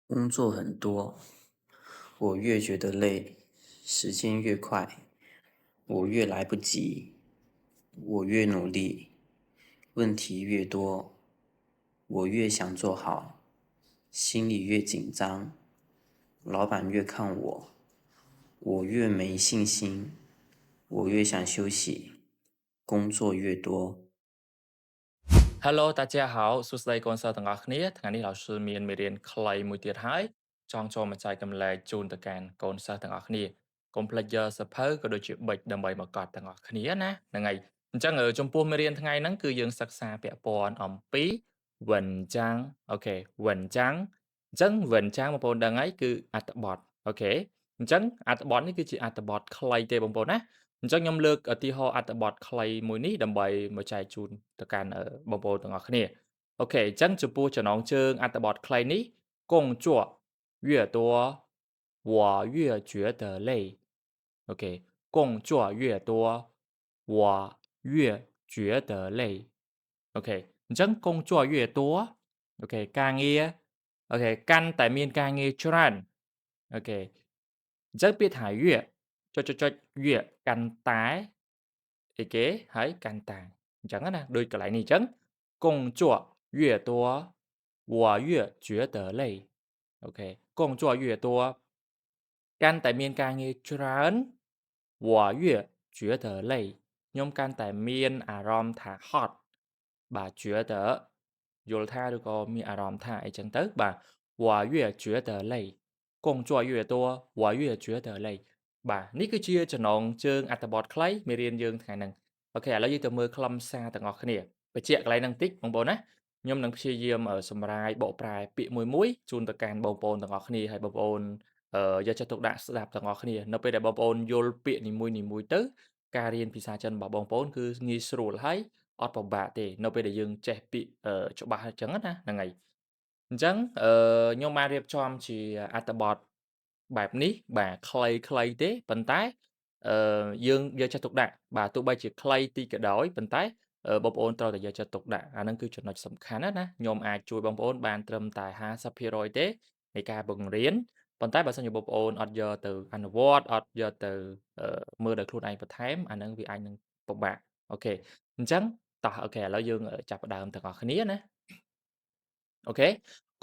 工作很多，我越觉得累，时间越快，我越来不及，我越努力，问题越多，我越想做好，心里越紧张，老板越看我，我越没信心，我越想休息，工作越多。Hello 大家好សួស្តីកូនសិស្សទាំងអស់គ្នាថ្ងៃនេះលោកsưមានមេរៀនខ្លីមួយទៀតហើយចង់ចូលមកចែកចម្លែកជូនទៅកាន់កូនសិស្សទាំងអស់គ្នាកុំភ្លេចយកសៀវភៅក៏ដូចជាប៊ិចដើម្បីមកកត់ទាំងអស់គ្នាណាហ្នឹងហើយអញ្ចឹងចំពោះមេរៀនថ្ងៃហ្នឹងគឺយើងសិក្សាពាក់ព័ន្ធអំពីវិនចាំងអូខេវិនចាំងអញ្ចឹងវិនចាំងបងប្អូនដឹងហើយគឺអត្ថបទអូខេអញ្ចឹងអត្ថបទនេះគឺជាអត្ថបទខ្លីទេបងប្អូនណាអញ្ចឹងខ្ញុំលើកឧទាហរណ៍អត្ថបទខ្លីមួយនេះដើម្បីមកចែកជូនទៅកាន់បងប្អូនទាំងអស់គ្នាអូខេអញ្ចឹងចំពោះចំណងជើងអត្ថបទខ្លីនេះ工作越多我越觉得累អូខេ工作越多我越觉得累អូខេអញ្ចឹង工作越多អូខេការងារអូខេកាន់តែមានការងារច្រើនអូខេអញ្ចឹងពាក្យថា越ចុច越កាន់តែអីគេហើយកាន់តែអញ្ចឹងណាដូចកន្លែងនេះអញ្ចឹង工作越多我越觉得累អូខេ工作越多កាន់តែមានការងារច្រើន我越觉得累ខ្ញុំកាន់តែមានអារម្មណ៍ថាហត់បាទ觉得យល់ថាឬក៏មានអារម្មណ៍ថាអីចឹងទៅបាទ我越觉得累工作越多我越觉得累បាទនេះគឺជាចំណងជើងអត្ថបទខ្លីមេរៀនយើងថ្ងៃហ្នឹងអូខេឥឡូវយើងទៅមើលខ្លឹមសារទាំងអស់គ្នាបញ្ជាក់កន្លែងហ្នឹងបន្តិចបងប្អូនណាខ្ញុំនឹងព្យាយាមសម្រាយបកប្រែពាក្យមួយជូនទៅកាន់បងប្អូនទាំងអស់គ្នាហើយបងប្អូនយកចិត្តទុកដាក់ស្ដាប់ទាំងអស់គ្នានៅពេលដែលបងប្អូនយល់ពាក្យនីមួយៗទៅការរៀនភាសាចិនរបស់បងប្អូនគឺងាយស្រួលហើយអត់ពិបាកទេនៅពេលដែលយើងចេះពាក្យច្បាស់អញ្ចឹងណាហ្នឹងហើយអញ្ចឹងខ្ញុំបានរៀបចំជាអត្ថបទបែបនេះបាទខ្លីៗទេប៉ុន្តែយើងយកចិត្តទុកដាក់បាទទោះបីជាខ្លីតិចក៏ដោយប៉ុន្តែបងប្អូនត្រូវតែយកចិត្តទុកដាក់អាហ្នឹងគឺចំណុចសំខាន់ណាខ្ញុំអាចជួយបងប្អូនបានត្រឹមតែ50%ទេនៃការបង្រៀនប៉ុន្តែបើសិនជាបងប្អូនអត់យកទៅអនុវត្តអត់យកទៅមើលដោយខ្លួនឯងបន្ថែមអាហ្នឹងវាអាចនឹងពិបាកអូខេអញ្ចឹងតោះអូខេឥឡូវយើងចាប់ផ្ដើមទាំងអស់គ្នាណាអូខេ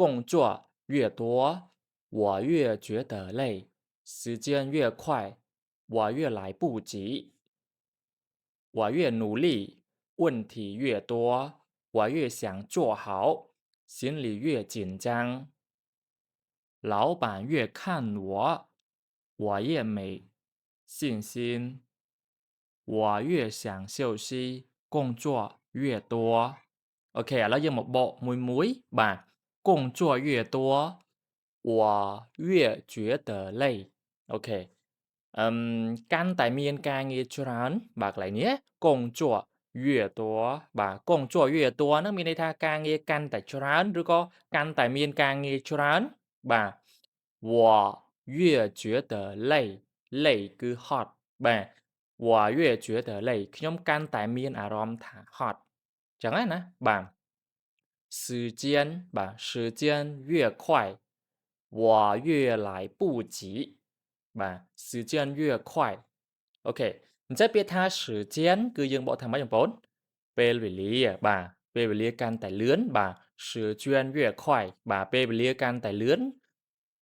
工作越多我越觉得累时间越快我越来不及我越努力问题越多我越想做好心里越紧张老板越看我我越没信心我越想休息工作越多អូខេឥឡូវយើងមកបកមួយៗបាទ工作越多我越觉得累អូខេកាន់តែមានការងារច្រើនបាទកន្លែងនេះ工作越多បាទ工作越多ហ្នឹងមានន័យថាការងារកាន់តែច្រើនឬក៏កាន់តែមានការងារច្រើនបាទ我越觉得累累គឺហត់បាទ我越觉得累ខ្ញុំកាន់តែមានអារម្មណ៍ថាហត់ចឹងណាបាទ时间បាទ时间越快我越来不及បាទ时间越快អូខេអញ្ចឹងពាក្យថា时间គឺយើងបកថាម៉េចបងប្អូនពេលវេលាបាទពេលវេលាកាន់តែលឿនបាទ时间越快បាទពេលវេលាកាន់តែលឿន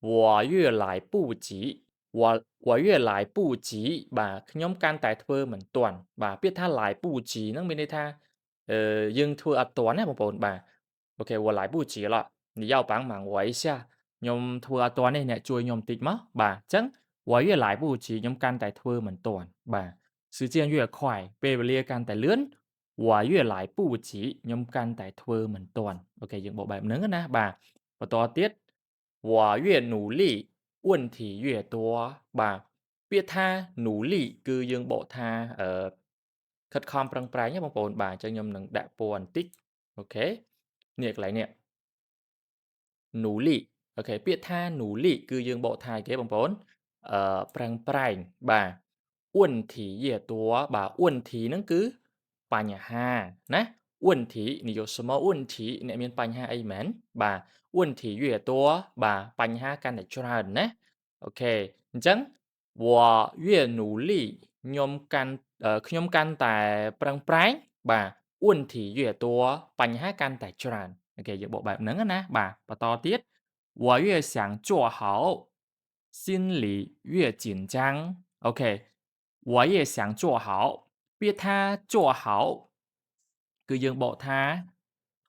我越来不及我越来不及បាទខ្ញុំកាន់តែធ្វើមិនទាន់បាទពាក្យថា来不及ហ្នឹងមានន័យថាយើងធ្វើអត់ទាន់ណាបងប្អូនបាទអូខេ我来不及了你要帮忙我一下ខ្ញុំធ្វើអត់ទាន់ទេអ្នកជួយខ្ញុំបន្តិចមកបាទអញ្ចឹង我越来不及ខ្ញុំកាន់តែធ្វើមិនទាន់បាទ时间越快ពេលវេលាកាន់តែលឿន我越来不及ខ្ញុំកាន់តែធ្វើមិនទាន់អូខេយើងបកបែបហ្នឹងណាបាទបន្តទៀត我越努力问题越多បាទពាក្យថា努力គឺយើងបកថាខិតខំប្រឹងប្រែងណាបងប្អូនបាទអញ្ចឹងខ្ញុំនឹងដាក់ពណ៌បន្តិចអូខេនេះកន្លែងនេះ努力អូខេពាក្យថា努力គឺយើងបកថាអីគេបងប្អូនប្រឹងប្រែងបាទ问题越多បាទ问题ហ្នឹងគឺបញ្ហាណា问题你有什么问题អ្នកមានបញ្ហាអីមែនបាទ问题越多បាទបញ្ហាកាន់តែច្រើនណាអូខេអញ្ចឹង我越努力ខ្ញុំកាន់តែប្រឹងប្រែងបាទ问题越多បញ្ហាកាន់តែច្រើនអូខេយើងបកបែបហ្នឹងណាបាទបន្តទៀត我越想做好心里越紧张អូខេ我越想做好ពាក្យថា做好គឺយើងបកថា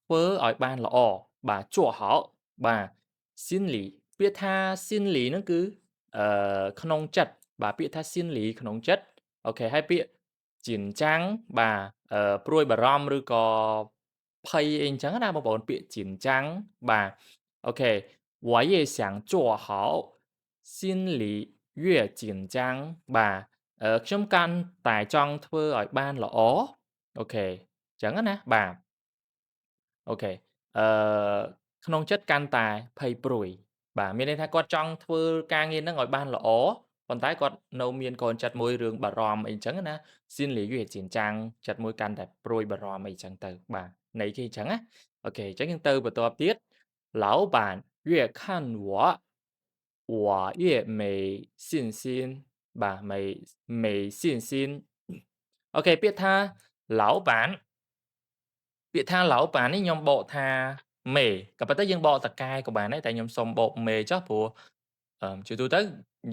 ធ្វើឲ្យបានល្អបាទ做好បាទ心理ពាក្យថា心理ហ្នឹងគឺក្នុងចិត្តបាទពាក្យថា心理ក្នុងចិត្តអូខេហើយពាក្យជាចាំងបាទព្រួយបារម្ភឬក៏ភ័យអីអញ្ចឹងណាបងប្អូនពាក្យជាចាំងបាទអូខេ我也想做好心理越紧张បាទខ្ញុំកាន់តែចង់ធ្វើឲ្យបានល្អអូខេចឹងណាបាទអូខេអឺក្នុងចិត្តកាន់តែភ័យព្រួយបាទមានន័យថាគាត់ចង់ធ្វើការងារហ្នឹងឲ្យបានល្អប៉ុន្តែគាត់នៅមានកូនចិត្តមួយរឿងបារម្ភអីចឹងណា心里越紧张ចិត្តមួយកាន់តែព្រួយបារម្ភអីចឹងទៅបាទន័យគេអញ្ចឹងណាអូខេអញ្ចឹងយើងទៅបន្ទាប់ទៀត老板越看我越没信心បាទ没信心អូខេពាក្យថា老板ពាក្យថា老板នេះខ្ញុំបកថាមេក៏ប៉ុន្តែយើងបកតាកែក៏បានដែរតែខ្ញុំសុំបកមេចុះព្រោះជាទូទៅ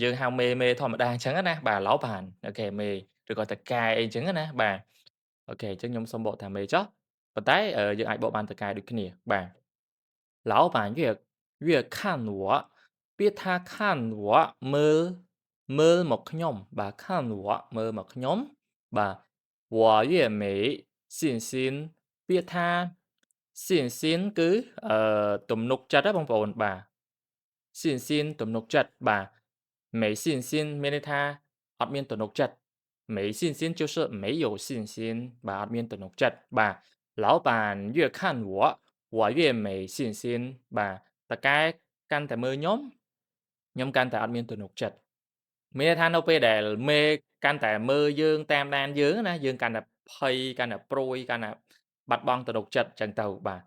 យើងហៅមេធម្មតាអញ្ចឹងណាបាទ老板អូខេមេឬក៏តាកែអីអញ្ចឹងណាបាទអូខេអញ្ចឹងខ្ញុំសុំបកថាមេចុះប៉ុន្តែយើងអាចបកបានតាកែដូចគ្នាបាទ老板越看我ពាក្យថា看我មើលមកខ្ញុំបាទ看我មើលមកខ្ញុំបាទ我越没信心ពាក្យថា信心គឺទំនុកចិត្តណាបងប្អូនបាទ信心ទំនុកចិត្តបាទ没信心មានន័យថាអត់មានទំនុកចិត្ត没信心就是没有信心បាទអត់មានទំនុកចិត្តបាទ老板越看我越没信心បាទតកែកាន់តែមើលខ្ញុំកាន់តែអត់មានទំនុកចិត្តមានន័យថានៅពេលដែលមេកាន់តែមើលយើងតាមដានយើងណាយើងកាន់តែភ័យកាន់តែព្រួយកាន់តែបាត់បង់ទំនុកចិត្តចឹងទៅបាទ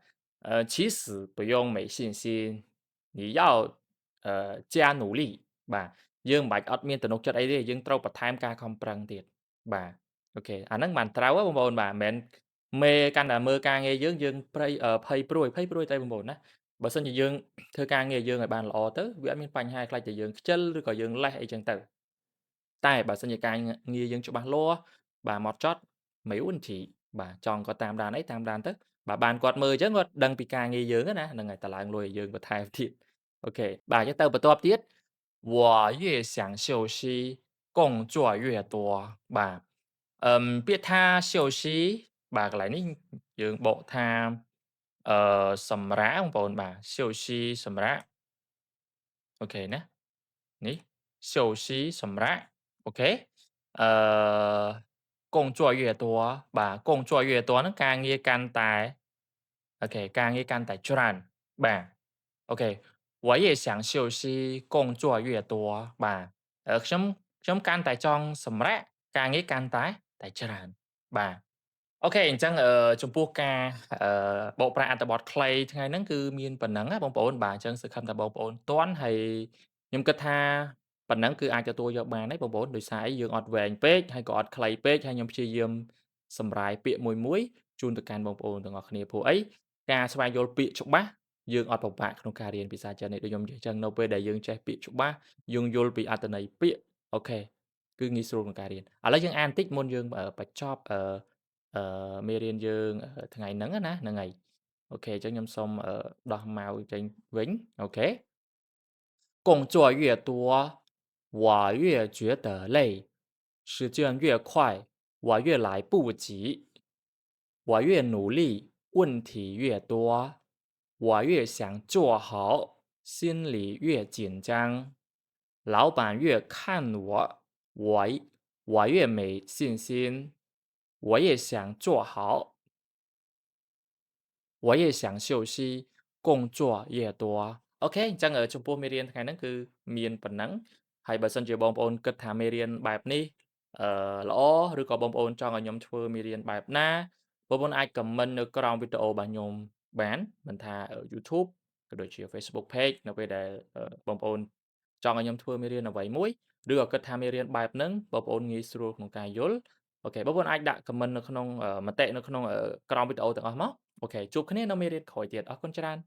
其实不用没信心你要加努力បាទយើងមិនបាច់អត់មានទំនុកចិត្តអីទេយើងត្រូវបន្ថែមការខំប្រឹងទៀតបាទអូខេអាហ្នឹងបានត្រូវហ៎បងប្អូនបាទមិនមែនមេកាន់តែមើលការងារយើងភ័យព្រួយតែបងប្អូនណាបើសិនជាយើងធ្វើការងារយើងឲ្យបានល្អទៅវាអត់មានបញ្ហាខ្លាចតែយើងខ្ជិលឬក៏យើងលេះអីចឹងទៅតែបើសិនជាការងារយើងច្បាស់លាស់បាទហ្មត់ចត់没问题បាទចង់គាត់តាមដានអីតាមដានទៅបាទបានគាត់មើលអញ្ចឹងគាត់ដឹងពីការងារយើងណាហ្នឹងហើយតឡើងលុយឲ្យយើងបន្ថែមទៀតអូខេបាទអញ្ចឹងទៅបន្ទាប់ទៀត我越想休息工作越多បាទពាក្យថា休息បាទកន្លែងនេះយើងបកថាសម្រាកបងប្អូនបាទ休息សម្រាកអូខេណានេះ休息សម្រាកអូខេអឺ工作越多បាទ工作越多ហ្នឹងការងារកាន់តែអូខេការងារកាន់តែច្រើនបាទអូខេ我也想休息工作越多បាទខ្ញុំកាន់តែចង់សម្រាកការងារកាន់តែច្រើនបាទអូខេអញ្ចឹងចំពោះការបកប្រែអត្ថបទខ្លីថ្ងៃហ្នឹងគឺមានប៉ុណ្ណឹងណាបងប្អូនបាទអញ្ចឹងសង្ឃឹមថាបងប្អូនទាន់ហើយខ្ញុំគិតថាប៉ុណ្ណឹងគឺអាចទទួលយកបានហើយបងប្អូនដោយសារអីយើងអត់វែងពេកហើយក៏អត់ខ្លីពេកហើយខ្ញុំព្យាយាមសម្រាយពាក្យមួយជូនទៅកាន់បងប្អូនទាំងអស់គ្នាព្រោះអីការស្វែងយល់ពាក្យច្បាស់យើងអត់ពិបាកក្នុងការរៀនភាសាចិននេះដូចខ្ញុំនិយាយអញ្ចឹងនៅពេលដែលយើងចេះពាក្យច្បាស់យើងយល់ពីអត្ថន័យពាក្យអូខេគឺងាយស្រួលក្នុងការរៀនឥឡូវយើងអានបន្តិចមុនយើងបញ្ចប់មេរៀនយើងថ្ងៃហ្នឹងណាហ្នឹងហើយអូខេអញ្ចឹងខ្ញុំសូមដោះម៉ៅចេញវិញអូខេ工作越多我越觉得累时间越快我越来不及我越努力问题越多我越想做好心里越紧张老板越看我我越没信心我也想做好我也想休息工作越多អូខេអញ្ចឹងចំពោះមេរៀនថ្ងៃហ្នឹងគឺមានប៉ុណ្ណឹងហើយបើសិនជាបងប្អូនគិតថាមេរៀនបែបនេះល្អឬក៏បងប្អូនចង់ឲ្យខ្ញុំធ្វើមេរៀនបែបណា បងប្អូនអាច comment នៅក្រោមវីដេអូរបស់ខ្ញុំបានមិនថា YouTube ក៏ដូចជា Facebook Page នៅពេលដែលបងប្អូនចង់ឲ្យខ្ញុំធ្វើមេរៀនអ្វីមួយឬក៏គិតថាមេរៀនបែបហ្នឹងបងប្អូនងាយស្រួលក្នុងការយល់អូខេបងប្អូនអាចដាក់ comment នៅក្នុងមតិនៅក្នុងក្រោមវីដេអូទាំងអស់មកអូខេជួបគ្នានៅមេរៀនក្រោយទៀតអរគុណច្រើន